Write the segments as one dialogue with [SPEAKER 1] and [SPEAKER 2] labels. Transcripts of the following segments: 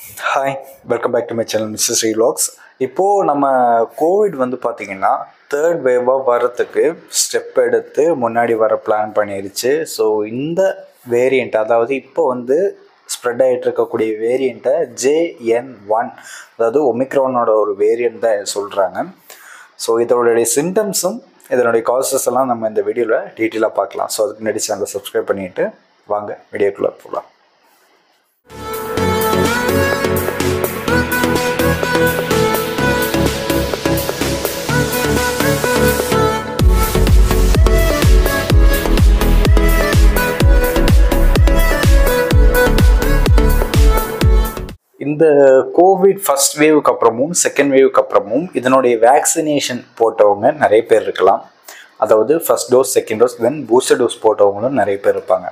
[SPEAKER 1] Hi, welcome back to my channel mister Sri vlogs. இப்போது நம்ம Covid வந்து பார்த்திங்கன்னா தேர்ட் வேவாக வரத்துக்கு ஸ்டெப் எடுத்து முன்னாடி வர பிளான் பண்ணிருச்சு. ஸோ இந்த வேரியண்ட், அதாவது இப்போ வந்து ஸ்ப்ரெட் ஆகிட்டு இருக்கக்கூடிய வேரியண்ட்டை JN1, அதாவது ஒமிக்ரானோட ஒரு வேரியண்ட் தான் சொல்கிறாங்க. ஸோ இதோடைய சிம்டம்ஸும் இதனுடைய காசஸ் எல்லாம் நம்ம இந்த வீடியோவில் டீட்டெயிலாக பார்க்கலாம். ஸோ அதுக்கு முன்னாடி சேனலை சப்ஸ்கிரைப் பண்ணிவிட்டு வாங்க வீடியோக்குள்ளே போகலாம். இந்த கோவிட் ஃபர்ஸ்ட் வேவுக்கு அப்புறமும் செகண்ட் வேவுக்கு அப்புறமும் இதனுடைய வேக்சினேஷன் போட்டவங்க நிறைய பேர் இருக்கலாம். அதாவது ஃபர்ஸ்ட் டோஸ், செகண்ட் டோஸ், தென் பூஸ்டர் டோஸ் போட்டவங்களும் நிறைய பேர் இருப்பாங்க.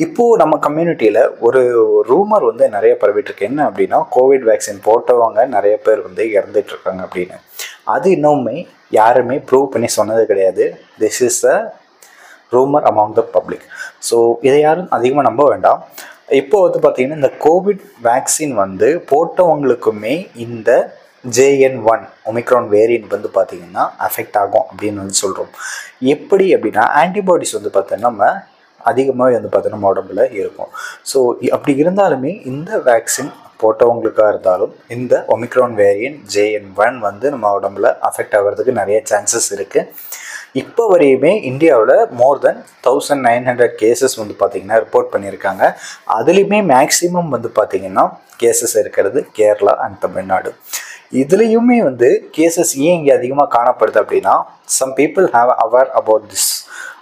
[SPEAKER 1] இப்போது நம்ம கம்யூனிட்டியில் ஒரு ரூமர் வந்து நிறைய பரவிட்டுருக்கு. என்ன அப்படின்னா, கோவிட் வேக்சின் போட்டவங்க நிறைய பேர் வந்து இறந்துட்டுருக்காங்க அப்படின்னு. அது இன்னுமே யாருமே ப்ரூவ் பண்ணி சொன்னது கிடையாது. This is a rumour among the public. So இதை யாரும் அதிகமாக நம்ப வேண்டாம். இப்போ வந்து பார்த்திங்கன்னா, இந்த கோவிட் வேக்சின் வந்து போட்டவங்களுக்குமே இந்த JN1 ஒமிக்ரான் வேரியண்ட் வந்து பார்த்திங்கன்னா அஃபெக்ட் ஆகும் அப்படின்னு வந்து சொல்கிறோம். எப்படி அப்படின்னா, ஆன்டிபாடிஸ் வந்து பார்த்தோன்னா நம்ம அதிகமாக வந்து பார்த்தோன்னா நம்ம உடம்புல இருக்கும். ஸோ அப்படி இருந்தாலுமே இந்த வேக்சின் போட்டவங்களுக்காக இருந்தாலும் இந்த ஒமிக்ரான் வேரியண்ட் JN1 வந்து நம்ம உடம்புல அஃபெக்ட் ஆகிறதுக்கு நிறைய சான்சஸ் இருக்குது. இப்போ வரையுமே இந்தியாவில் மோர் தென் 1900 கேசஸ் வந்து பார்த்திங்கன்னா ரிப்போர்ட் பண்ணியிருக்காங்க. அதுலேயுமே மேக்ஸிமம் வந்து பார்த்திங்கன்னா கேசஸ் இருக்கிறது கேரளா அண்ட் தமிழ்நாடு. இதுலேயுமே வந்து கேசஸ் ஏன் இங்கே அதிகமாக காணப்படுது அப்படின்னா, some people have aware about this.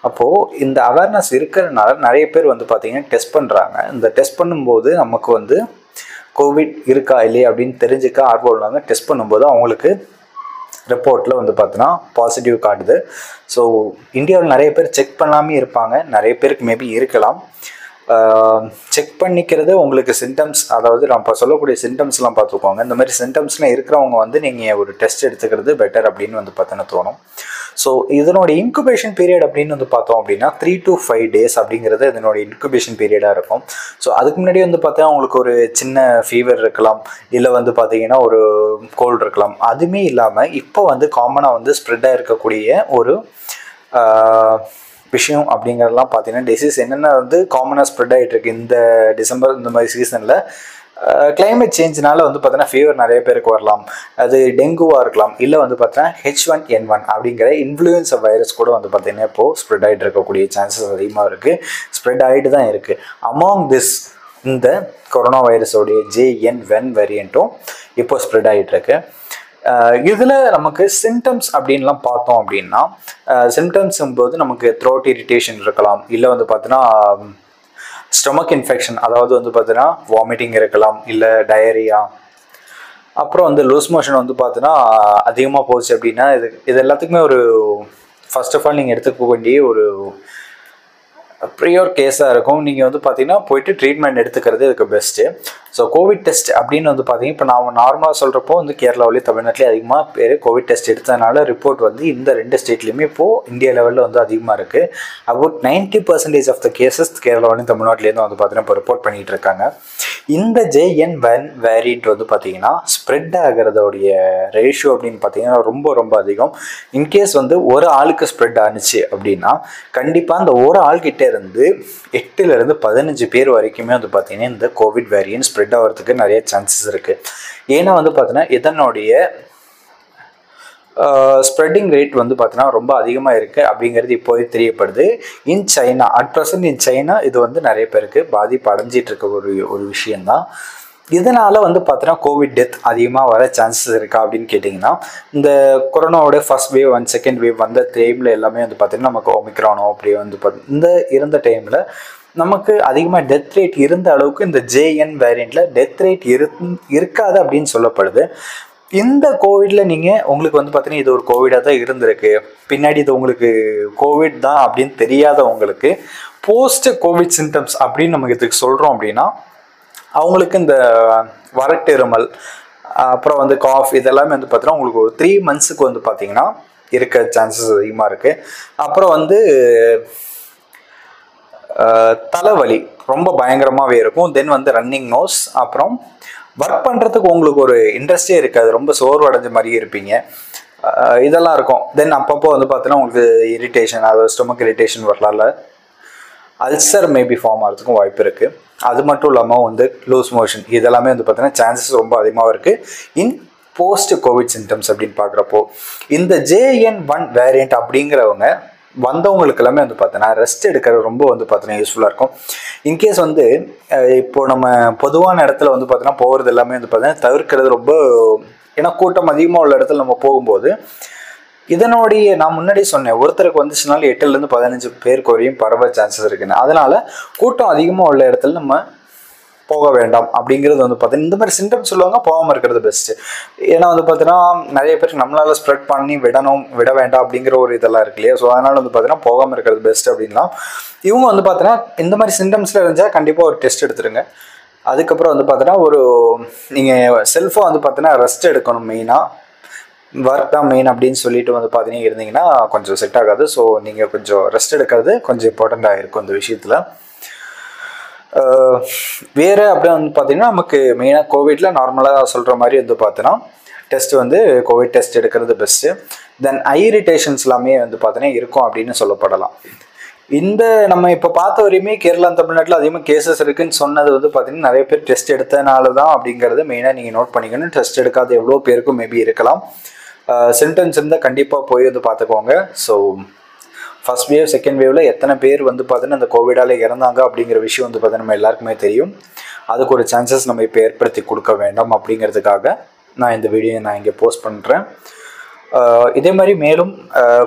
[SPEAKER 1] அப்போது இந்த அவேர்னஸ் இருக்கிறதுனால நிறைய பேர் வந்து பார்த்திங்கன்னா டெஸ்ட் பண்ணுறாங்க. இந்த டெஸ்ட் பண்ணும்போது நமக்கு வந்து கோவிட் இருக்கா இல்லையா அப்படின்னு தெரிஞ்சுக்க ஆர்வம் உள்ளவங்க டெஸ்ட் பண்ணும்போது அவங்களுக்கு ரிப்போர்ட்டில் வந்து பார்த்தோன்னா பாசிட்டிவ் காட்டுது. ஸோ இந்தியாவில் நிறைய பேர் செக் பண்ணாமே இருப்பாங்க, நிறைய பேருக்கு மேபி இருக்கலாம். செக் பண்ணிக்கிறது உங்களுக்கு சிம்டம்ஸ், அதாவது நம்ம இப்போ சொல்லக்கூடிய சிம்டம்ஸ்லாம் பார்த்துக்கோங்க. இந்த மாதிரி சிம்டம்ஸ்லாம் இருக்கிறவங்க வந்து நீங்கள் ஒரு டெஸ்ட் எடுத்துக்கிறது பெட்டர் அப்படின்னு வந்து பார்த்தோன்னா தோணும். ஸோ இதனுடைய இன்குபேஷன் பீரியட் அப்படின்னு வந்து பார்த்தோம் அப்படின்னா 3 to 5 days அப்படிங்கிறது இதனுடைய இன்குபேஷன் பீரியடாக இருக்கும். ஸோ அதுக்கு முன்னாடி வந்து பார்த்தா உங்களுக்கு ஒரு சின்ன ஃபீவர் இருக்கலாம், இல்லை வந்து பார்த்தீங்கன்னா ஒரு கோல்டு இருக்கலாம். அதுவுமே இல்லாமல் இப்போ வந்து காமனாக வந்து ஸ்ப்ரெட்டாக இருக்கக்கூடிய ஒரு விஷயம் அப்படிங்கிறதெல்லாம் பார்த்தீங்கன்னா, டிசீஸ் என்னென்ன வந்து காமனாக ஸ்ப்ரெட் ஆகிட்டு இருக்கு இந்த டிசம்பர் இந்த மாதிரி சீசனில். கிளைமேட் சேஞ்சினால வந்து பார்த்தீங்கன்னா ஃபீவர் நிறைய பேருக்கு வரலாம். அது டெங்குவாக இருக்கலாம், இல்லை வந்து பார்த்தீங்கன்னா H1N1 அப்படிங்கிற இன்ஃப்ளூயன்ஸா வைரஸ் கூட வந்து பார்த்தீங்கன்னா இப்போது ஸ்ப்ரெட் ஆகிட்டு இருக்கக்கூடிய சான்சஸ் அதிகமாக இருக்குது. ஸ்ப்ரெட் ஆகிட்டு தான் இருக்குது. அமாங் திஸ் இந்த கொரோனா வைரஸோடைய JN1 வேரியண்ட்டும் இப்போ ஸ்ப்ரெட் ஆகிட்டு இருக்கு. இதில் நமக்கு சிம்டம்ஸ் அப்படின்லாம் பார்த்தோம் அப்படின்னா, சிம்டம்ஸும் போது நமக்கு த்ரோட் இரிட்டேஷன் இருக்கலாம், இல்லை வந்து பார்த்தீங்கன்னா ஸ்டொமக் இன்ஃபெக்ஷன், அதாவது வந்து பார்த்தீங்கன்னா வாமிட்டிங் இருக்கலாம், இல்லை டயரியா. அப்புறம் வந்து லூஸ் மோஷன் வந்து பார்த்தீங்கன்னா அதிகமாக போச்சு அப்படின்னா இது எல்லாத்துக்குமே ஒரு ஃபர்ஸ்ட் ஆஃப் ஆல் நீங்கள் எடுத்துக்க வேண்டிய ஒரு ப்ரியோர் கேஸாக இருக்கும். நீங்கள் வந்து பார்த்தீங்கன்னா போயிட்டு ட்ரீட்மெண்ட் எடுத்துக்கிறது இதுக்கு பெஸ்ட்டு. ஸோ கோவிட் டெஸ்ட் அப்படின்னு வந்து பார்த்தீங்கன்னா, இப்போ நான் நார்மலாக சொல்கிறப்போ வந்து கேரளாவிலேயும் தமிழ்நாட்டிலேயும் அதிகமாக பேர் கோவிட் டெஸ்ட் எடுத்ததுனால ரிப்போர்ட் வந்து இந்த 2 ஸ்டேட்லேயுமே இப்போது இந்தியா லெவலில் வந்து அதிகமாக இருக்குது. அபவுட் 90% ஆஃப் த கேசஸ் கேரளாவிலையும் தமிழ்நாட்டிலேருந்து வந்து பார்த்தீங்கன்னா இப்போ ரிப்போர்ட் பண்ணிகிட்டு இருக்காங்க. இந்த JN1 வேரியண்ட் வந்து பார்த்தீங்கன்னா ஸ்ப்ரெட் ஆகிறதோடைய ரேஷியோ அப்படின்னு பார்த்தீங்கன்னா ரொம்ப ரொம்ப அதிகம். இன்கேஸ் வந்து ஒரு ஆளுக்கு ஸ்ப்ரெட் ஆனிச்சு அப்படின்னா கண்டிப்பாக அந்த ஒரு ஆள்கிட்ட இருந்து 8 to 15 பேர் வரைக்குமே வந்து பார்த்தீங்கன்னா இந்த கோவிட் வேரியன்ட் ஸ்ப்ரெட் ஆகிறதுக்கு நிறைய சான்சஸ் இருக்குது. ஏன்னா வந்து பார்த்தீங்கன்னா இதனுடைய ஸ்ப்ரெட்டிங் ரேட் வந்து பார்த்தீங்கன்னா ரொம்ப அதிகமாக இருக்குது அப்படிங்கிறது இப்போது தெரியப்படுது. In China, at present in China இது வந்து நிறைய பேருக்கு பாதிப்பு அடைஞ்சிட்டு இருக்க ஒரு விஷயந்தான். இதனால் வந்து பார்த்தீங்கன்னா கோவிட் டெத் அதிகமாக வர சான்சஸ் இருக்கா அப்படின்னு கேட்டிங்கன்னா, இந்த கொரோனாவோட first wave and second wave வந்த டைமில் எல்லாமே வந்து பார்த்திங்கன்னா நமக்கு ஒமிக்ரானோ அப்படியே வந்து இந்த இருந்த டைமில் நமக்கு அதிகமாக டெத் ரேட் இருந்த அளவுக்கு இந்த JN வேரியண்ட்டில் டெத் ரேட் இருக்காது அப்படின்னு சொல்லப்படுது. இந்த கோவிடில் நீங்கள் உங்களுக்கு வந்து பார்த்தீங்கன்னா இது ஒரு கோவிடாக தான் இருந்திருக்கு, பின்னாடி இது உங்களுக்கு கோவிட் தான் அப்படின்னு தெரியாதவங்களுக்கு போஸ்ட் கோவிட் சிம்டம்ஸ் அப்படின்னு நமக்கு இதுக்கு சொல்கிறோம் அப்படின்னா, அவங்களுக்கு இந்த வறட்டு இருமல், அப்புறம் வந்து காஃப், இதெல்லாமே வந்து பார்த்தீங்கன்னா உங்களுக்கு ஒரு 3 months வந்து பார்த்தீங்கன்னா இருக்க சான்சஸ் அதிகமாக இருக்குது. அப்புறம் வந்து தலைவலி ரொம்ப பயங்கரமாகவே இருக்கும். தென் வந்து ரன்னிங் நோஸ், அப்புறம் ஒர்க் பண்ணுறதுக்கு உங்களுக்கு ஒரு இன்ட்ரெஸ்டே இருக்காது, ரொம்ப சோர்வடைஞ்ச மாதிரியே இருப்பீங்க. இதெல்லாம் இருக்கும். தென் அப்பப்போ வந்து பார்த்தீங்கன்னா உங்களுக்கு இரிட்டேஷன், அதாவது ஸ்டொமக் இரிட்டேஷன் வரலால அல்சர் மேபி ஃபார்ம் ஆகிறதுக்கும் வாய்ப்பு இருக்குது. அது மட்டும் இல்லாமல் வந்து லூஸ் மோஷன் இதெல்லாமே வந்து பார்த்தீங்கன்னா சான்சஸ் ரொம்ப அதிகமாக இருக்குது இன் போஸ்ட் கோவிட் சிம்டம்ஸ் அப்படின்னு பார்க்குறப்போ. இந்த JN.1 வேரியண்ட் அப்படிங்கிறவங்க வந்தவங்களுக்கு எல்லாமே வந்து பார்த்தீங்கன்னா ரெஸ்ட் எடுக்கிறது ரொம்ப வந்து பார்த்தீங்கன்னா யூஸ்ஃபுல்லாக இருக்கும். இன்கேஸ் வந்து இப்போது நம்ம பொதுவான இடத்துல வந்து பார்த்தீங்கன்னா போகிறது எல்லாமே வந்து பார்த்தீங்கன்னா தவிர்க்கிறது ரொம்ப, ஏன்னா கூட்டம் அதிகமாக உள்ள இடத்துல நம்ம போகும்போது இதனுடைய நான் முன்னாடி சொன்னேன், ஒருத்தருக்கு வந்துச்சுனாலும் 8லேருந்து 15 பேருக்கு வரையும் பரவ சான்சஸ் இருக்குன்னு. அதனால் கூட்டம் அதிகமாக உள்ள இடத்துல நம்ம போக வேண்டாம் அப்படிங்கிறது வந்து பார்த்தீங்கன்னா இந்த மாதிரி சிம்டம்ஸ் சொல்லுவாங்க, போகாமல் இருக்கிறது பெஸ்ட்டு. ஏன்னா வந்து பார்த்தீங்கன்னா நிறைய பேருக்கு நம்மளால் ஸ்ப்ரெட் பண்ணி விட வேண்டாம் அப்படிங்கிற ஒரு இதெல்லாம் இருக்கு இல்லையா. ஸோ அதனால் வந்து பார்த்தீங்கன்னா போகாமல் இருக்கிறது பெஸ்ட் அப்படின்லாம். இவங்க வந்து பார்த்தீங்கன்னா இந்த மாதிரி சிம்டம்ஸில் இருந்தால் கண்டிப்பாக ஒரு டெஸ்ட் எடுத்துருங்க. அதுக்கப்புறம் வந்து பார்த்தீங்கன்னா ஒரு நீங்கள் செல்ஃபாக வந்து பார்த்தீங்கன்னா ரெஸ்ட் எடுக்கணும். மெயினாக ஒர்க் தான் மெயின் அப்படின்னு சொல்லிட்டு வந்து பார்த்தீங்கன்னா இருந்தீங்கன்னா கொஞ்சம் செட் ஆகாது. ஸோ நீங்கள் கொஞ்சம் ரெஸ்ட் எடுக்கிறது கொஞ்சம் இம்பார்ட்டண்ட்டாக இருக்கும் இந்த விஷயத்தில். வேறு அப்படியே வந்து பார்த்தீங்கன்னா நமக்கு மெயினாக கோவிட்டில் நார்மலாக சொல்கிற மாதிரி வந்து பார்த்தீங்கன்னா டெஸ்ட் வந்து கோவிட் டெஸ்ட் எடுக்கிறது பெஸ்ட்டு. தென் ஐ இரிட்டேஷன்ஸ் எல்லாமே வந்து பார்த்தீங்கன்னா இருக்கும் அப்படின்னு சொல்லப்படலாம். இந்த நம்ம இப்போ பார்த்த வரையுமே கேரளா தமிழ்நாட்டில் அதிகமாக கேசஸ் இருக்குதுன்னு சொன்னது வந்து பார்த்தீங்கன்னா நிறைய பேர் டெஸ்ட் எடுத்தனால தான் அப்படிங்கிறது மெயினாக நீங்கள் நோட் பண்ணிக்கணும். டெஸ்ட் எடுக்காத எவ்வளோ பேருக்கும் மேபி இருக்கலாம். சிம்டம்ஸ் இருந்தால் கண்டிப்பாக போய் வந்து பார்த்துக்கோங்க. ஸோ ஃபர்ஸ்ட் வேவ் செகண்ட் வேவில் எத்தனை பேர் வந்து பார்த்தீங்கன்னா இந்த கோவிடால் இறந்தாங்க அப்படிங்கிற விஷயம் வந்து பார்த்தீங்கன்னா நம்ம எல்லாருக்குமே தெரியும். அதுக்கு ஒரு சான்சஸ் நம்ம இப்போ ஏற்படுத்தி கொடுக்க வேண்டாம் அப்படிங்கிறதுக்காக நான் இந்த வீடியோ நான் இங்கே போஸ்ட் பண்ணுறேன். இதே மாதிரி மேலும்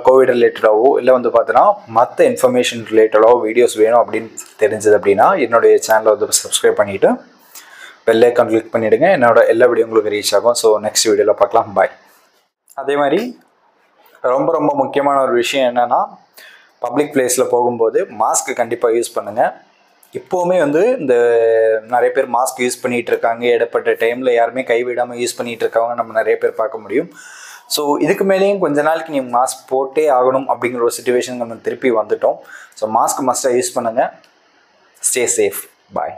[SPEAKER 1] கோவிட் ரிலேட்டடாகவோ இல்லை வந்து பார்த்தீங்கன்னா மற்ற இன்ஃபர்மேஷன் ரிலேட்டடாகவோ வீடியோஸ் வேணும் அப்படின்னு தெரிஞ்சது அப்படின்னா என்னுடைய சேனலை வந்து சப்ஸ்கிரைப் பண்ணிவிட்டு பெல் ஐக்கான் கிளிக் பண்ணிவிடுங்க. என்னோட எல்லா வீடியோ உங்களுக்கு ரீச் ஆகும். ஸோ நெக்ஸ்ட் வீடியோவில் பார்க்கலாம். பாய். அதே மாதிரி ரொம்ப ரொம்ப முக்கியமான ஒரு விஷயம் என்னென்னா, பப்ளிக் பிளேஸில் போகும்போது மாஸ்க் கண்டிப்பாக யூஸ் பண்ணுங்கள். இப்போவுமே வந்து இந்த நிறைய பேர் மாஸ்க் யூஸ் பண்ணிகிட்டு இருக்காங்க. இடப்பட்ட டைமில் யாருமே கைவிடாமல் யூஸ் பண்ணிகிட்டு இருக்காங்க நம்ம நிறைய பேர் பார்க்க முடியும். ஸோ இதுக்கு மேலேயும் கொஞ்ச நாளைக்கு நீங்கள் மாஸ்க் போட்டே ஆகணும் அப்படிங்கிற ஒரு சிச்சுவேஷன் நம்ம திருப்பி வந்துட்டோம். ஸோ மாஸ்க் மஸ்ட்டாக யூஸ் பண்ணுங்கள். Stay safe. பாய்.